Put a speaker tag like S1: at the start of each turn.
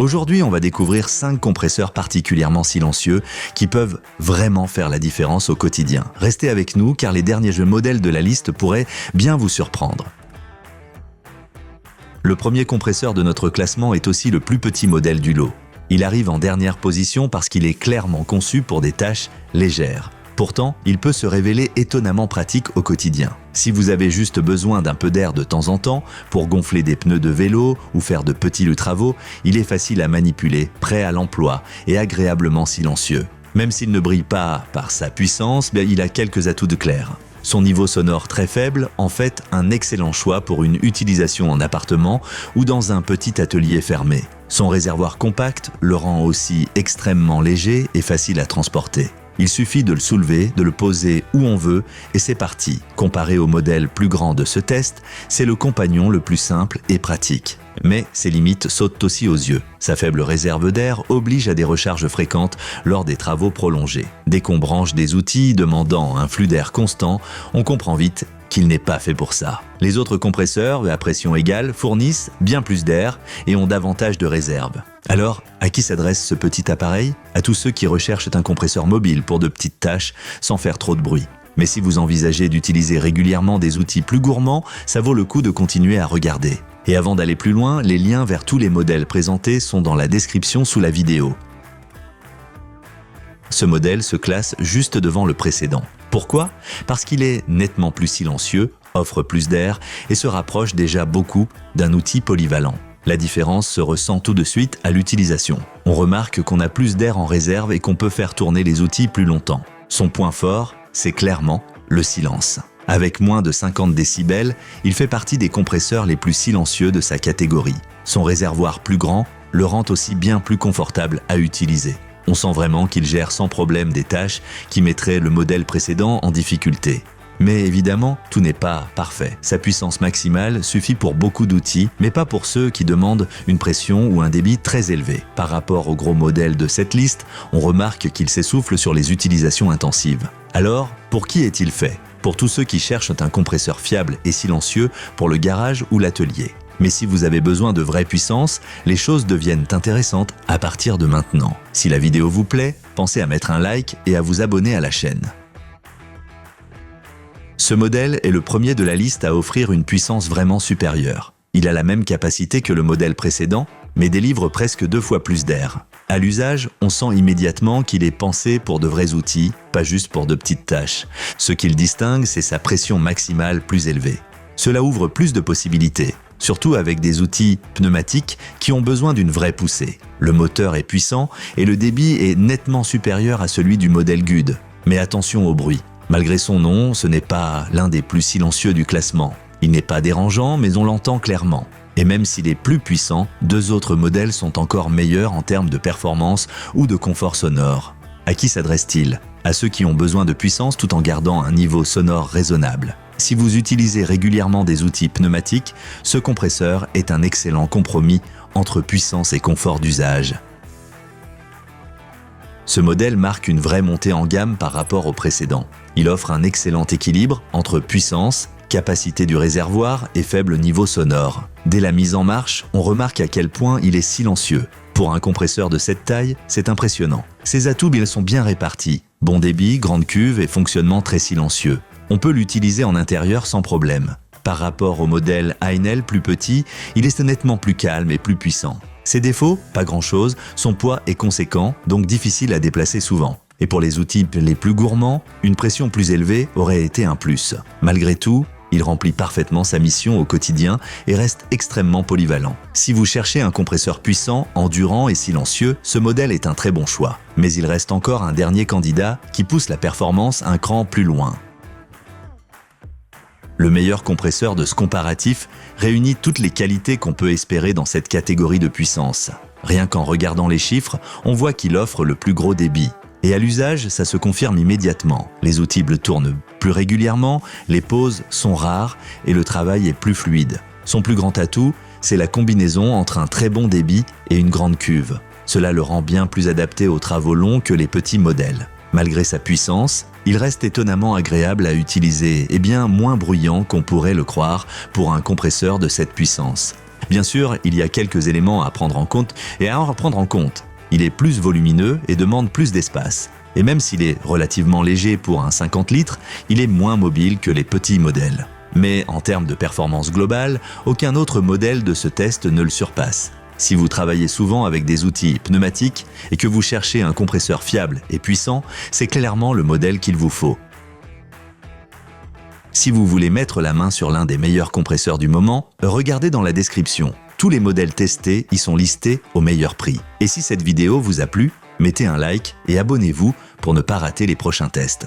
S1: Aujourd'hui, on va découvrir 5 compresseurs particulièrement silencieux qui peuvent vraiment faire la différence au quotidien. Restez avec nous car les derniers modèles de la liste pourraient bien vous surprendre. Le premier compresseur de notre classement est aussi le plus petit modèle du lot. Il arrive en dernière position parce qu'il est clairement conçu pour des tâches légères. Pourtant, il peut se révéler étonnamment pratique au quotidien. Si vous avez juste besoin d'un peu d'air de temps en temps pour gonfler des pneus de vélo ou faire de petits travaux, il est facile à manipuler, prêt à l'emploi et agréablement silencieux. Même s'il ne brille pas par sa puissance, il a quelques atouts de clair. Son niveau sonore très faible en fait un excellent choix pour une utilisation en appartement ou dans un petit atelier fermé. Son réservoir compact le rend aussi extrêmement léger et facile à transporter. Il suffit de le soulever, de le poser où on veut et c'est parti. Comparé au modèle plus grand de ce test, c'est le compagnon le plus simple et pratique. Mais ses limites sautent aussi aux yeux. Sa faible réserve d'air oblige à des recharges fréquentes lors des travaux prolongés. Dès qu'on branche des outils demandant un flux d'air constant, on comprend vite qu'il n'est pas fait pour ça. Les autres compresseurs, à pression égale, fournissent bien plus d'air et ont davantage de réserve. Alors, à qui s'adresse ce petit appareil? À tous ceux qui recherchent un compresseur mobile pour de petites tâches sans faire trop de bruit. Mais si vous envisagez d'utiliser régulièrement des outils plus gourmands, ça vaut le coup de continuer à regarder. Et avant d'aller plus loin, les liens vers tous les modèles présentés sont dans la description sous la vidéo. Ce modèle se classe juste devant le précédent. Pourquoi? Parce qu'il est nettement plus silencieux, offre plus d'air et se rapproche déjà beaucoup d'un outil polyvalent. La différence se ressent tout de suite à l'utilisation. On remarque qu'on a plus d'air en réserve et qu'on peut faire tourner les outils plus longtemps. Son point fort, c'est clairement le silence. Avec moins de 50 décibels, il fait partie des compresseurs les plus silencieux de sa catégorie. Son réservoir plus grand le rend aussi bien plus confortable à utiliser. On sent vraiment qu'il gère sans problème des tâches qui mettraient le modèle précédent en difficulté. Mais évidemment, tout n'est pas parfait. Sa puissance maximale suffit pour beaucoup d'outils, mais pas pour ceux qui demandent une pression ou un débit très élevé. Par rapport au gros modèle de cette liste, on remarque qu'il s'essouffle sur les utilisations intensives. Alors, pour qui est-il fait? Pour tous ceux qui cherchent un compresseur fiable et silencieux pour le garage ou l'atelier. Mais si vous avez besoin de vraie puissance, les choses deviennent intéressantes à partir de maintenant. Si la vidéo vous plaît, pensez à mettre un like et à vous abonner à la chaîne. Ce modèle est le premier de la liste à offrir une puissance vraiment supérieure. Il a la même capacité que le modèle précédent, mais délivre presque 2 fois plus d'air. À l'usage, on sent immédiatement qu'il est pensé pour de vrais outils, pas juste pour de petites tâches. Ce qui le distingue, c'est sa pression maximale plus élevée. Cela ouvre plus de possibilités, surtout avec des outils pneumatiques qui ont besoin d'une vraie poussée. Le moteur est puissant et le débit est nettement supérieur à celui du modèle GUD. Mais attention au bruit. Malgré son nom, ce n'est pas l'un des plus silencieux du classement. Il n'est pas dérangeant, mais on l'entend clairement. Et même s'il est plus puissant, 2 autres modèles sont encore meilleurs en termes de performance ou de confort sonore. À qui s'adresse-t-il? À ceux qui ont besoin de puissance tout en gardant un niveau sonore raisonnable. Si vous utilisez régulièrement des outils pneumatiques, ce compresseur est un excellent compromis entre puissance et confort d'usage. Ce modèle marque une vraie montée en gamme par rapport au précédent. Il offre un excellent équilibre entre puissance, capacité du réservoir et faible niveau sonore. Dès la mise en marche, on remarque à quel point il est silencieux. Pour un compresseur de cette taille, c'est impressionnant. Ses atouts, ils sont bien répartis. Bon débit, grande cuve et fonctionnement très silencieux. On peut l'utiliser en intérieur sans problème. Par rapport au modèle Heinel plus petit, il est nettement plus calme et plus puissant. Ses défauts, pas grand-chose, son poids est conséquent, donc difficile à déplacer souvent. Et pour les outils les plus gourmands, une pression plus élevée aurait été un plus. Malgré tout, il remplit parfaitement sa mission au quotidien et reste extrêmement polyvalent. Si vous cherchez un compresseur puissant, endurant et silencieux, ce modèle est un très bon choix. Mais il reste encore un dernier candidat qui pousse la performance un cran plus loin. Le meilleur compresseur de ce comparatif réunit toutes les qualités qu'on peut espérer dans cette catégorie de puissance. Rien qu'en regardant les chiffres, on voit qu'il offre le plus gros débit. Et à l'usage, ça se confirme immédiatement. Les outils tournent plus régulièrement, les pauses sont rares et le travail est plus fluide. Son plus grand atout, c'est la combinaison entre un très bon débit et une grande cuve. Cela le rend bien plus adapté aux travaux longs que les petits modèles. Malgré sa puissance, il reste étonnamment agréable à utiliser et bien moins bruyant qu'on pourrait le croire pour un compresseur de cette puissance. Bien sûr, il y a quelques éléments à prendre en compte et à en prendre en compte. Il est plus volumineux et demande plus d'espace. Et même s'il est relativement léger pour un 50 litres, il est moins mobile que les petits modèles. Mais en termes de performance globale, aucun autre modèle de ce test ne le surpasse. Si vous travaillez souvent avec des outils pneumatiques et que vous cherchez un compresseur fiable et puissant, c'est clairement le modèle qu'il vous faut. Si vous voulez mettre la main sur l'un des meilleurs compresseurs du moment, regardez dans la description. Tous les modèles testés y sont listés au meilleur prix. Et si cette vidéo vous a plu, mettez un like et abonnez-vous pour ne pas rater les prochains tests.